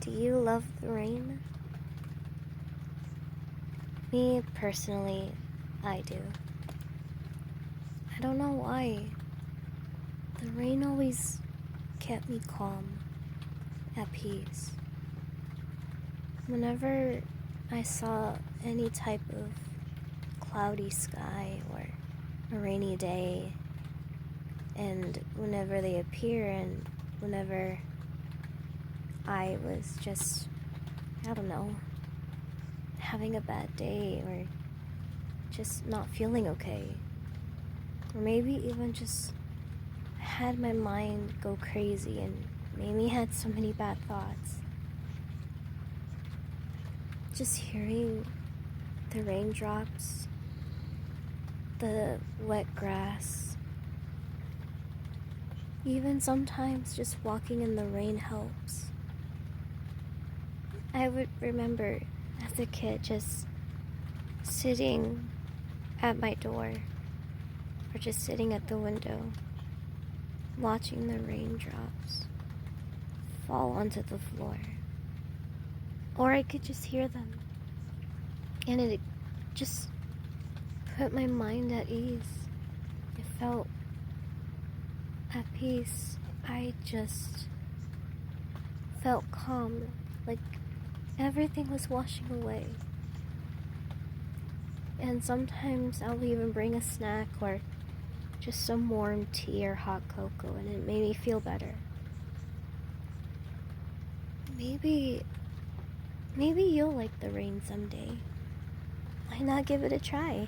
Do you love the rain? Me, personally, I do. I don't know why. The rain always kept me calm, at peace. Whenever I saw any type of cloudy sky or a rainy day, and whenever they appear and whenever I was just, I don't know, having a bad day or just not feeling okay, or maybe even just had my mind go crazy and made me had so many bad thoughts. Just hearing the raindrops, the wet grass, even sometimes just walking in the rain helps. I would remember as a kid just sitting at my door or just sitting at the window watching the raindrops fall onto the floor. Or I could just hear them and it just put my mind at ease. It felt at peace. I just felt calm, like everything was washing away. And sometimes I'll even bring a snack or just some warm tea or hot cocoa, and it made me feel better. Maybe you'll like the rain someday. Why not give it a try?